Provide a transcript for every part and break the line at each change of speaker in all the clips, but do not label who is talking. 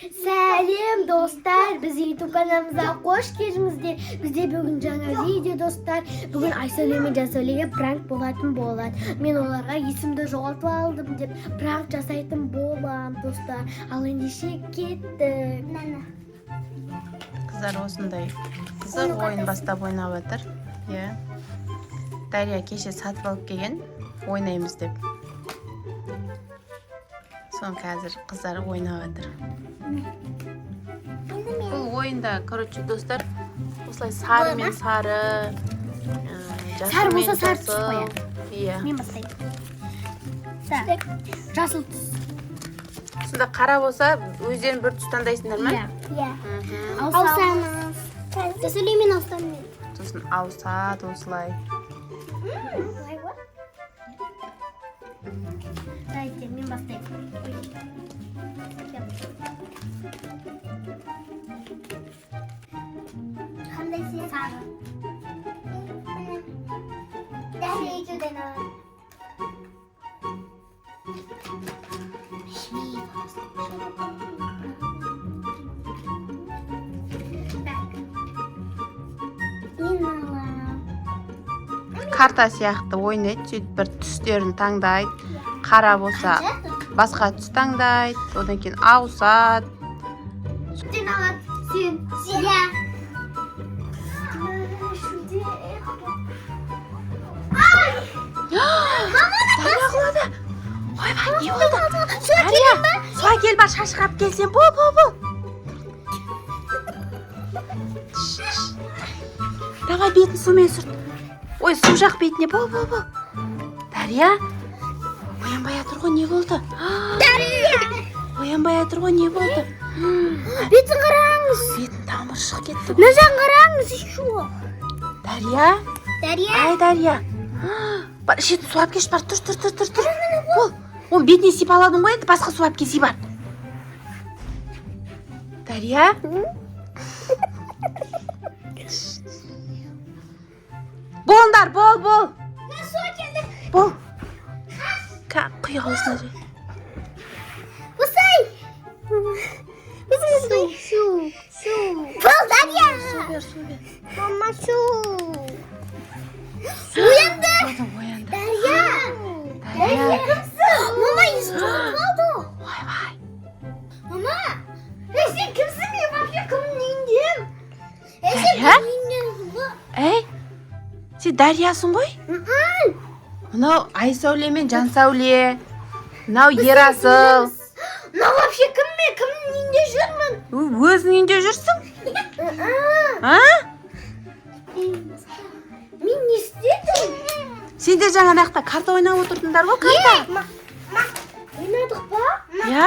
Selam dostlar, biz YouTube kanalımıza hoş geldinizler. Bizde bugün жаңа video dostlar. Bugün Aysel'e мен Jansel'e prank болатын болады. Men оларға есімді жоғалтып алдым деп prank жасайтын болам достlar. Ал ендеше кеттік.
Қыздар осындай қызық ойын бастап ойнап жатыр. Иә. Дария кеше сатып алып келген, ойнаймыз деп. Соны қазір қыздар ойнап жатыр. Бұл ойында, короче, достар, осылай сары мен сары,
Сары болса сары түс қояды.
Иә.
Мен бастаймын. Жасыл түс.
Сонда қара болса, өздерің бір түс таңдайсыңдар ма?
Иә. Ауысамыз. Jansel'e мен ауысамын.
Сосын ауысады осылай.
Дайте, мен бастаймын. Қандай сен? Сары. Дәрі екеуден алады. Мен алам.
Карта сияқты ойнайды, сөйтіп бір түстерін таңдайды. Қара болса басқа түс таңдайды, одан кейін ауысады.
Сен алады. Сен. Иә.
Дария құлады. Ойбай, не болды? Дария, суға кел бар, шашырап келсен. Бол. Давай бетін сумен сүрт. Ой, су жақ бетіне. Бол. Дария, оянбай жатыр ғой, не болды?
Дария!
Оянбай жатыр ғой, не болды?
Бетін қараңыз.
Бетін тамыршық кетті.
Мына жағын қараңыз, еще.
Дария?
Дария?
Ай, Дария. Бар, шетін суап кеш, бар, тұр. Бол. Оны бетіне сипаладың ғой, енді басқа суап кесі бар. Дария? Болыңдар, бол.
Мен суға келдім.
Бол. Құй аузына жай.
Осай. Шу. Бол, Дария.
Су бер.
Мама, шу. Оянды.
Оянды.
Дария. Мама, естіп қалды.
Ойбай.
Мама, сен кімсің? Мен вообще кімнің үйіндемін? Сен
Дария?
кімнің үйіндемін ғой?
Әй, сен Дариясың ғой? Мынау Айсәуле мен Жансәуле. Мынау Ерасыл.
Мынау вообще кім мен? Кімнің үйінде жүрмін?
Өзің үйінде жүрсің? А?
Мен не істедім?
Сендер жаңа жақта карта ойнап отырдыңдар ғой, карта?
Ойнадық па?
Иә.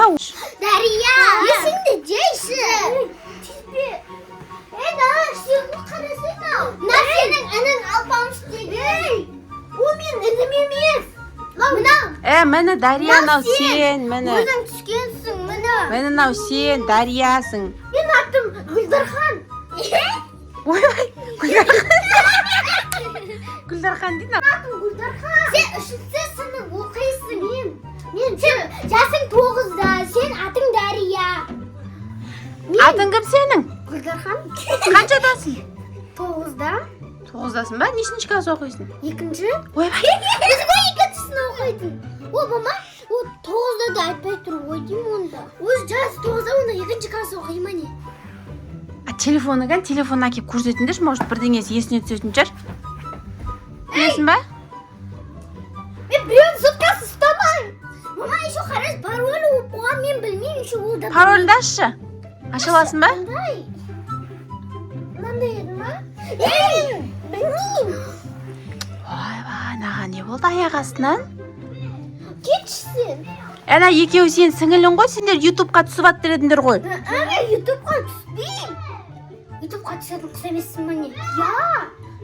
Дария! Есіңді жейсің? Тезбе. Дара, сені қарасайын-ау. Мына сенің інің алпамыс деген. О, мен інім емес. Мынау.
Міне Дария, мынау сен, міне.
Өзің түскенсің, міне.
Міне мынау сен, Дариясың.
Мен атым Гүлдархан.
Ойбай, Гүлдархан дейін.
Атым Гүлдархан. Сен үшінші сынып оқисың. Сен жасың 9-да, сен атың Дария.
Атың кім сенің?
Гүлдархан.
Қаншадасың?
9-да.
9-дасың ба? Нешінші класс оқисың?
2-ші.
Ойбай.
Біз ғой 2-шісін оқитын. О, мама, о 9-да да айтпай тұр ғой деймін онда. Өз жас 9-да онда 2-ші класс оқима не?
Телефоны әкеп көрсетіңдер, может бірдеңесі есіне түсетін шығар. Білесің ба?
Мен біреуін соткасы ұстамайым. Мама, еще қарас паролі оған мен білмеймін, еще ол да.
Паролді ашшы. Аша аласың ба?
Мынандай еді ма? Білмеймін.
Ойбай, наға не болды аяқ астынан?
Кетшісін.
Әна екеуі сен сіңілің ғой, сендер ютубқа түсіп аттыр едіңдер ғой.
Мен ютубқа түспейм. Ютубқа түсетін құс емессің ба не? Я.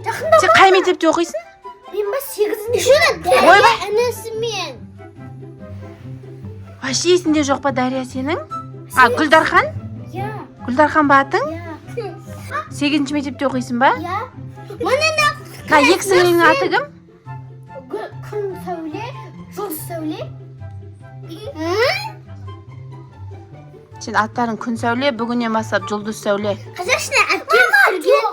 Жақында
Сен қай мектепте оқисың?
мен ба 8-ші. Шына
Ойбай.
Дария інісімен.
Вообще есінде жоқ па Дария сенің? Гүлдархан?
Я.
Гүлдархан ба атың?
Я.
8-ші мектепте оқисың ба?
Я. Мына
Екі сіңіліңнің аты кім?
Күн сәуле, жұлдыз сәуле.
Сен аттарың күн сәуле, бүгіннен бастап жұлдыз сәуле.
Қазақшына әпкем түсірген.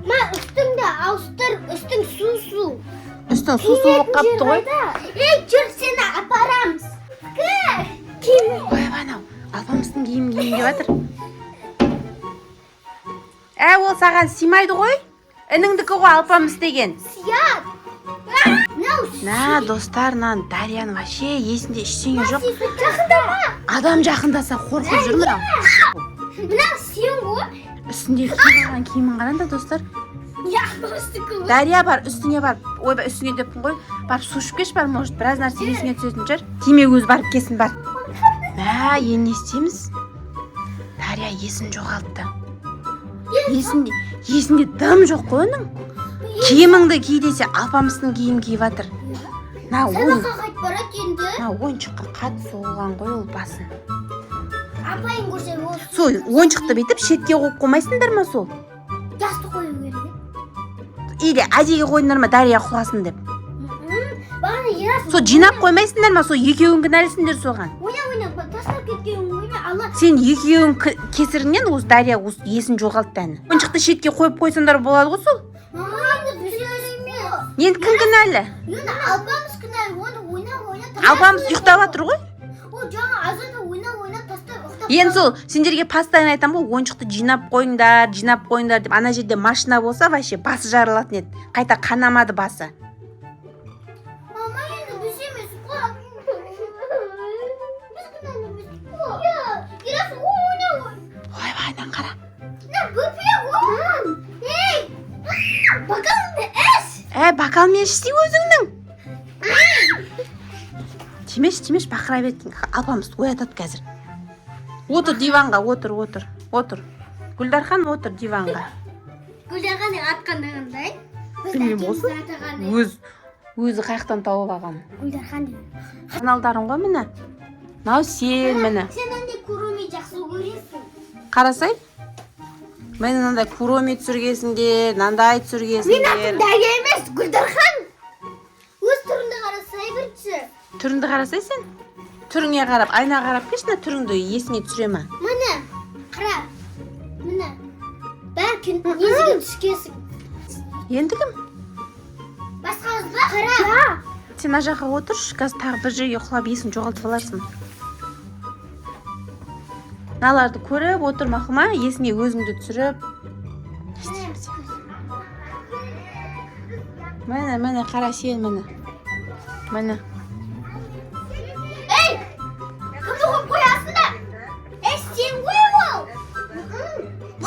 Ма үстіңді ауыстыр, үстің су.
Үстің су болып қапты ғой.
Ей, жүр сені апарамыз. Кім?
Ой, анау, алпамыстың киім деп жатыр. Ол саған симайды ғой? Ініңдікі ғой алпамыс деген.
Сият.
На, достар, Дарияның вообще есінде ештеңе жоқ.
Жақындама.
Адам жақындаса қорқып жүр мынау.
Мынау сен ғой.
Үстінде киген киімін қараңдар, достар. Дария бар, үстіңе бар. Ойбай, үстіңе деппін ғой. Барып су ішіп кеш бар, может, біраз нәрсе есіңе түсетін шығар. Тиме өзі барып кесін бар. Енді не істейміз? Дария есін жоғалтты. Есінде дым жоқ қой оның. Киіміңді ки десе, алпамыстың киім киіп жатыр.
Сабаққа қайт барат енді.
Ойыншыққа қатты соғылған ғой ол басын.
Апайын көрсе ол.
Сол ойыншықты бүйтіп шетке қойып қоймайсыңдар ма сол?
Жасты қою керек.
Или әдеге қойыңдар ма Дария құласын деп?
Бағана ерасың.
Сол жинап қоймайсыңдар ма? Сол екеуің кінәлісіңдер соған.
Ойна, тастап кеткен ойна. Алла.
Сен екеуің кесіріңнен осы Дария есін жоғалтты әні. Ойыншықты шетке қойып қойсаңдар болады ғой сол? Енді кім кінәлі?
Енді алпамыз кінәлі. Оны ойна.
Алпамыз ұйықтап жатыр ғой?
Ол жаңа азанда ойна тастап ұйықтап.
Енді сол сендерге постоянно айтамын ғой, ойыншықты жинап қойыңдар деп. Ана жерде машина болса, вообще басы жарылатын еді. Қайта қанамады басы.
Мама, енді біз емес қой. Біз кінәліміз қой. Ерасың ойна.
Ойбайдан қара.
Бөпе ғой. Ей! Бакалыңды әш!
Бакалмен ішсей өзіңнің. Тимеш, бақыра беттің. Алпамыз оятады қазір. Отыр диванға, отыр. Гүлдархан, отыр диванға.
Гүлдархан атқандағандай.
Білмеймін болсын. Өзі қаяқтан тауып алған.
Гүлдархан деген.
Каналдарың ғой міне. Нау сен міне.
Сен андай көруме жақсы көресің.
Қарасай. Мен мынандай куроми түсіргесіңдер, мынандай түсіргесіңдер.
Мен атым Дария емес, Гүлдархан. Өз түріңді қарасай бірінші.
Түріңді қарасай сен? Түріңе қарап, айна қарап кешіне түріңді есіңе түсіре ма?
Міне, қара. Міне. Бәркін есіңе түскесің.
Енді кім?
Басқа қыз ба? Қара.
Сен ана жаққа отыр, қазір тағы бір жерге құлап есін жоғалтып аларсың. Наларды көріп отыр мақұлма, есіңе өзіңді түсіріп. Міне, қара сен міне.
Ей! Кімді қойып қоясың да? Сен ғой ол.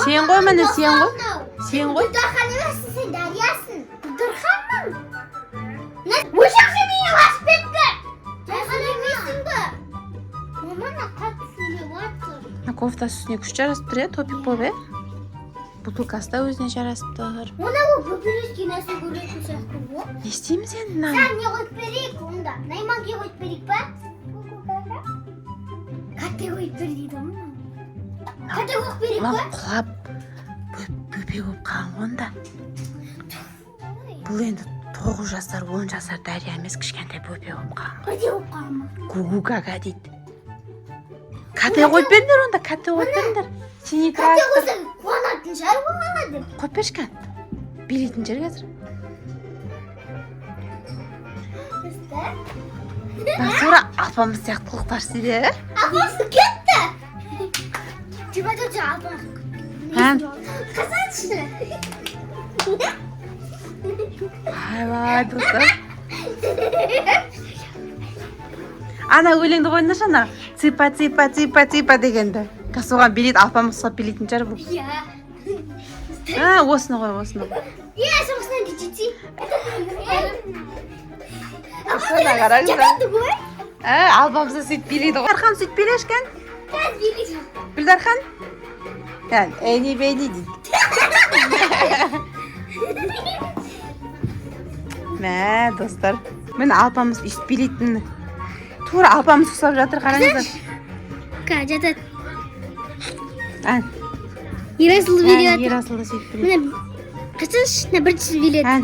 Сен ғой міне, сен ғой.
Гүлдархан емессің, сен Дариясың. Гүлдарханмын. Ошақ сен мені басып кетті. Дарияхан емессің бі. Мамана қатты сөйлеп жатыр.
Кофтасы үстіне күшті жарасып тұр, топик болып, бутылкасы да өзіне жарасып тұр.
Оны ол бөпелеске нәрсе көретін сияқты ғой.
Не істейміз енді?
Сән не қойып берейік онда? Найманге қойып берейік па? Кәтте қойып бер дейді оны. Кәтте қойып берейік па?
Құлап бөпе болып қалған онда. Бұл енді 9 жасар, 10 жасар Дария емес, кішкентай бөпе болып қалған.
Бірде болып қалған ма?
Гу-гу-га-га дейді. Кәте қойып беріңдер онда, кәте қойып беріңдер. Сен екі
Кәте
растыр.
қойсаң қуанатын шығар болғана деп.
Қойып берші кәт. Билейтін жер қазір. Тура алпамыз сияқты қылықтар істейді.
Апасы кетті. Жұбатып апасы. Қазаншы.
Айбай, достар. Ана өлеңді қойыңдаршы, ана ципа дегенді. Қазір оған билет, алпамыз ұқсап билейтін шығар бұл. Осыны қой.
Соғысынан кететсей.
Осыны қараңыздар.
Жатады ғой.
Алпамызды сөйт билейді ғой. Гүлдархан сөйт билешкен. Гүлдархан. Әне бәйне дейді. Мә, достар. Мен алпамыз үст билейтін. Тура алпамыз ұқсап жатыр, қараңыздар.
Жатады.
Ән.
Ерасыл билет.
Ерасылды сөйт билет.
Міне, қысыншы, бірінші билет.
Ән.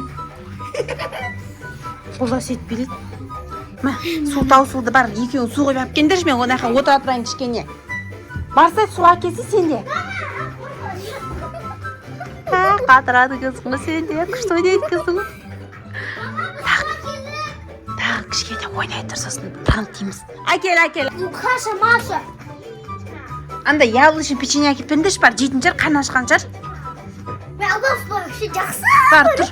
Бұл да сөйт билет. Мә, су таусылды бар. Екеуің су қойып әпкендерші, мен оны отыра тұрайын кішкене. Барса су әкелсе сенде. Қатырады қызым сенде. Күшті ойнайды қызым. Тағы кішкене ойнай тұр сосын пранк дейміз. Әкел.
Лукаша, Маша.
Анда яблочный печенье әкеліп беріңдерші, бар жейтін шығар, қаны ашқан шығар.
Абамыз жақсы.
Бар тұр.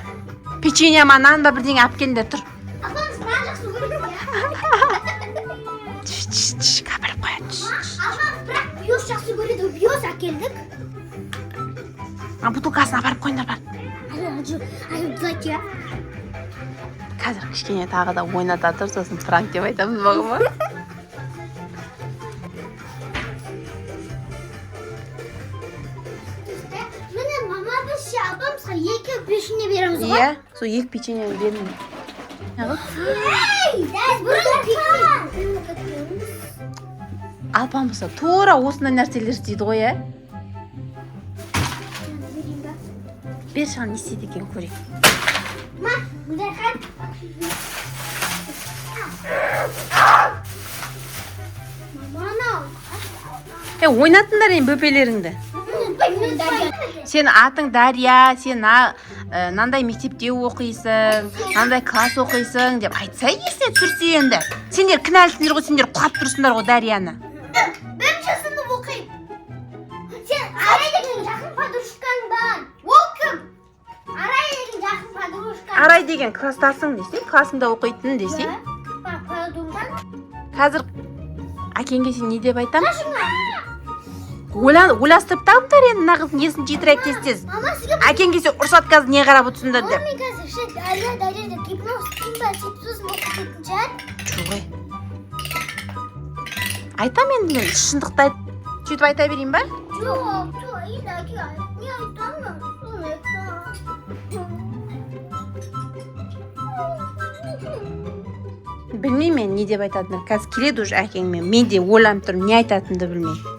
Печенье ма нан ба бірдеңе алып келіңдер тұр.
Абамыз нан жақсы көреді.
Қабіріп қояды.
Абамыз бірақ биос жақсы көреді. Биос әкелдік.
Бутылкасын апарып қойыңдар бар.
Зачем?
Қазір кішкене тағы да ойната тұр, сосын пранк деп айтамыз бағыма.
Міне мама біз абамызға 2 печенье береміз ғой.
Иә, сол 2 печенье бердім. Алпан болса тура осындай нәрселер істейді ғой, ә? Бер шаған не істейді екен көрейік. Ойнатыңдар ең бөпелеріңді. Сен атың Дария, сен нандай мектепте оқисың, нандай класс оқисың деп айтса есіне түсірсе енді. Сендер кінәлісіңдер ғой, сендер құлап тұрсыңдар ғой Дарияны.
Бірінші сынып оқимын. Сен Арай деген жақын подружкаң бар. Ол кім? Арай деген жақын подружкаң.
Арай деген класстасың десе, классыңда оқитын десе. Қазір әкеңге сен не деп айтам? Ойластырып тауыптар енді нағыздың есін жетірек тез. Әкеңге сен ұрсат қазір не қарап отырсыңдар деп.
Мен қазір Дария деп гипноз істеймін ба? Сөйтіп сосын оқитын шығар.
Жоқ. Айтам енді мен шындықты айт. Сөйтіп айта берейін ба?
Жоқ, енді әке не айтамын? Соны айтам.
Білмеймін мен не деп айтатынын. Қазір келеді уже әкеңмен. Мен де ойланып тұрмын, не айтатынымды білмеймін.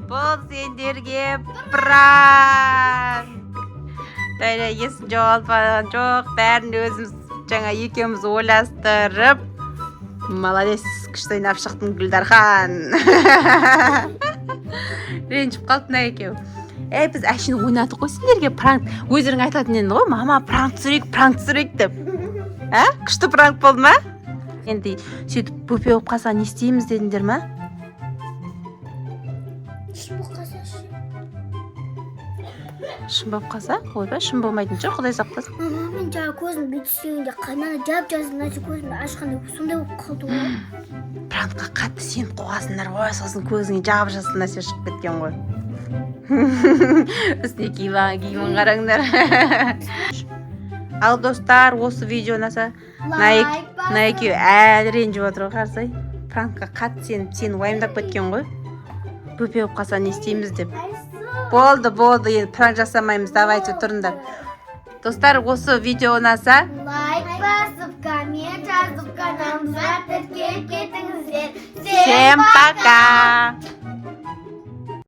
Бұл сендерге пранк. Дария есін жоғалтпаған жоқ. Бәрін өзіміз жаңа екеуміз ойластырып. Молодец, күшті ойнап шықтың Гүлдархан. Ренжіп қалдың екеу. Біз әшін ойнадық қой сендерге пранк. Өздерің айтатын енді ғой, мама пранк түсірейік деп. Күшті пранк болды ма? Енді сөйтіп бөпе болып қалса не істейміз дедіңдер ма? Шын болып қалса? Ойбай, шын болмайтын шығар, Құдай сақтасын.
Мама, мен жаңа көзім бүйтсеңде қананы жап-жазып мына көзімді ашқанда сондай болып қалды ғой.
Пранкқа қатты сеніп қоғасыңдар ғой, сосын көзіңе жап-жазып нәрсе шығып кеткен ғой. Үстіне киімін қараңдар. Ал достар, осы видео ұнаса, мына екеуі әлі ренжіп отыр ғой қарсай. Пранкқа қатты сеніп, сені уайымдап кеткен ғой. Бөпе болып қалса не істейміз деп. Болды, енді пранк жасамаймыз, давайте тұрыңдар. Достар, осы видео ұнаса,
лайк басып, коммент жазып, каналымызға тіркеліп кетіңіздер.
Всем пока!